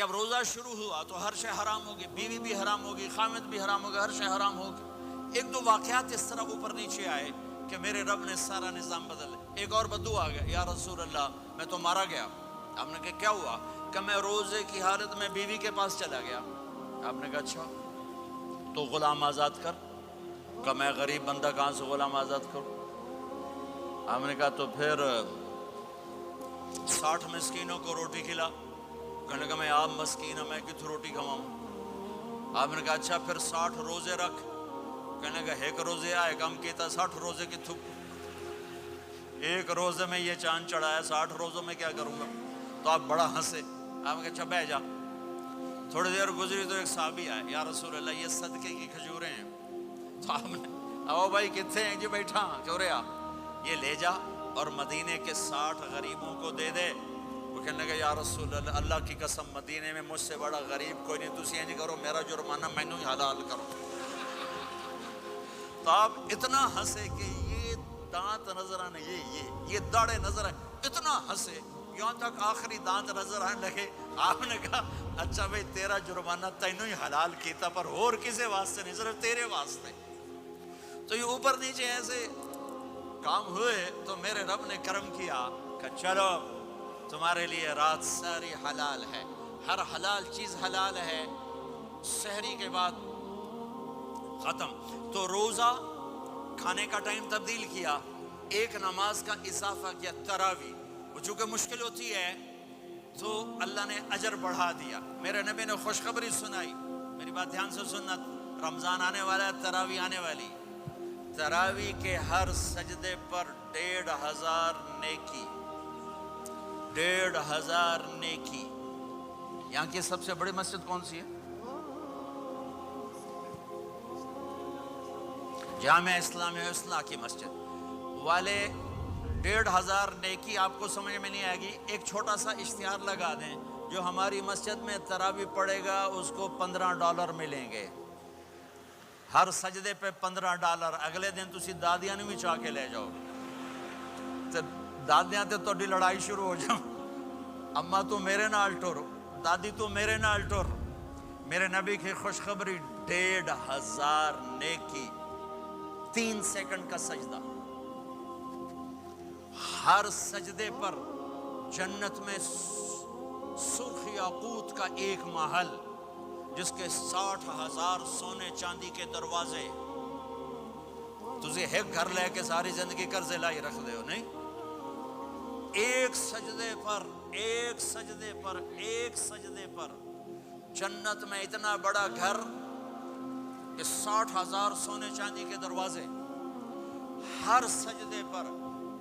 جب روزہ شروع ہوا تو ہر شے حرام ہوگی، بیوی بھی حرام ہوگی، خامد بھی حرام ہوگا، ہر شے حرام ہوگی۔ ایک دو واقعات اس طرح اوپر نیچے آئے کہ میرے رب نے سارا نظام بدل۔ ایک اور بدو آ گیا، یا رسول اللہ میں تو مارا گیا۔ آپ نے کہا کیا ہوا؟ کہ میں روزے کی حالت میں بیوی کے پاس چلا گیا۔ آپ نے کہا اچھا تو غلام آزاد کر۔ کہ میں غریب بندہ کہاں سے غلام آزاد کروں؟ آپ نے کہا تو پھر 60 مسکینوں کو روٹی کھلا۔ کہنے لگا میں آپ مسکین ہوں، میں کتوں روٹی کھواؤں؟ آپ نے کہا اچھا پھر 60 روزے رکھ۔ کہنے لگا ایک روزے آئے کم کیتا، 60 روزے کتوں؟ ایک روزے میں یہ چاند چڑھایا، 60 روزوں میں کیا کروں گا؟ تو آپ بڑا ہنسے۔ آپ نے کہا اچھا بیٹھ جا۔ تھوڑی دیر گزری تو ایک صحابی آئے، یا رسول اللہ یہ صدقے کی کھجوریں ہیں۔ تو آپ نے او بھائی کتنے ہیں؟ جی بیٹھا کیوں رہا؟ یہ لے جا اور مدینے کے 60 غریبوں کو دے دے۔ وہ کہنے لگا یا رسول اللہ اللہ کی قسم مدینے میں مجھ سے بڑا غریب کوئی نہیں، تسی انج کرو میرا جرمانہ مینوں ہی حلال کرو۔ تو آپ اتنا ہنسے کہ یہ دانت نظر آنے، یہ داڑے نظر آئے، اتنا ہنسے یہاں تک آخری دانت نظر آنے لگے۔ آپ نے کہا اچھا بھائی تیرا جرمانہ تینوں ہی حلال کیتا، پر اور کسے واسطے نہیں، صرف تیرے واسطے۔ تو یہ اوپر نیچے ایسے کام ہوئے تو میرے رب نے کرم کیا کہ چلو تمہارے لیے رات ساری حلال ہے، ہر حلال چیز حلال ہے۔ سحری کے بعد ختم۔ تو روزہ کھانے کا ٹائم تبدیل کیا، ایک نماز کا اضافہ کیا، تراویح۔ وہ چونکہ مشکل ہوتی ہے تو اللہ نے اجر بڑھا دیا۔ میرے نبی نے خوشخبری سنائی، میری بات دھیان سے سننا، رمضان آنے والا ہے، تراویح آنے والی۔ تراویح کے ہر سجدے پر 1500 نیکی، 1500 نیکی۔ یہاں کی سب سے بڑی مسجد کون سی ہے؟ جامعہ اسلامیہ اصلاح کی مسجد والے۔ 1500 نیکی آپ کو سمجھ میں نہیں آئے گی۔ ایک چھوٹا سا اشتہار لگا دیں، جو ہماری مسجد میں تراویح پڑھے گا اس کو $15 ملیں گے، ہر سجدے پہ $15۔ اگلے دن تسی دادیاں نے بھی چاہ کے لے جاؤ، دادیاں تے تھوڑی لڑائی شروع ہو جاؤ، اماں تو میرے نال ٹر، دادی تو میرے نال ٹر۔ میرے نبی کی خوشخبری، 1500 نیکی، 3 سیکنڈ کا سجدہ۔ ہر سجدے پر جنت میں سرخ یاقوت کا ایک محل، جس کے 60,000 سونے چاندی کے دروازے۔ تجھے ایک گھر لے کے ساری زندگی قرضے لائی رکھ دے ہو نہیں؟ ایک سجدے پر، ایک سجدے پر، ایک سجدے پر جنت میں اتنا بڑا گھر کہ 60,000 سونے چاندی کے دروازے۔ ہر سجدے پر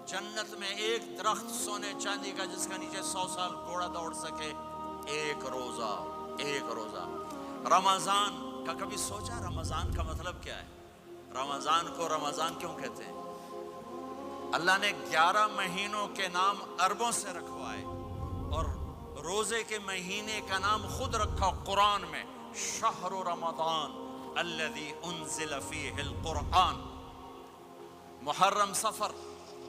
جنت میں ایک درخت سونے چاندی کا جس کا نیچے 100 سال گھوڑا دوڑ سکے۔ ایک روزہ، ایک روزہ۔ رمضان کا کبھی سوچا رمضان کا مطلب کیا ہے؟ رمضان کو رمضان کیوں کہتے ہیں؟ اللہ نے 11 مہینوں کے نام عربوں سے رکھوائے اور روزے کے مہینے کا نام خود رکھا قرآن میں، شہر رمضان الذی انزل فیہ القرآن۔ محرم، صفر،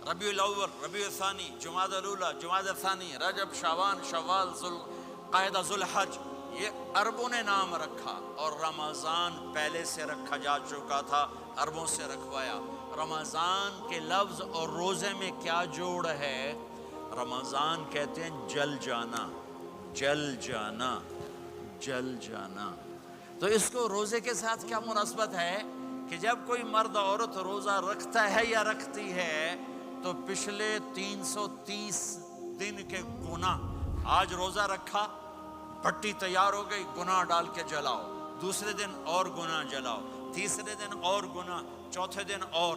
ربیع الاول، ربیع الثانی، جمادی الاولی، جمادی الثانی، رجب، شعبان، شوال، ذوالقعدہ، ذوالحج، یہ عربوں نے نام رکھا۔ اور رمضان پہلے سے رکھا جا چکا تھا، عربوں سے رکھوایا۔ رمضان کے لفظ اور روزے میں کیا جوڑ ہے؟ رمضان کہتے ہیں جل جانا، جل جانا، جل جانا۔ تو اس کو روزے کے ساتھ کیا مناسبت ہے کہ جب کوئی مرد عورت روزہ رکھتا ہے یا رکھتی ہے تو پچھلے 330 دن کے گناہ، آج روزہ رکھا، پٹی تیار ہو گئی، گناہ ڈال کے جلاؤ، دوسرے دن اور گناہ جلاؤ، تیسرے دن اور گناہ، چوتھے دن اور،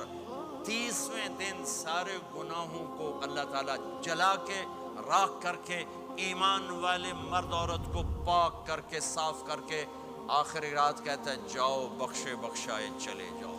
30ویں دن سارے گناہوں کو اللہ تعالیٰ جلا کے، راکھ کر کے، ایمان والے مرد عورت کو پاک کر کے، صاف کر کے، آخری رات کہتا ہے جاؤ بخشے بخشائے چلے جاؤ۔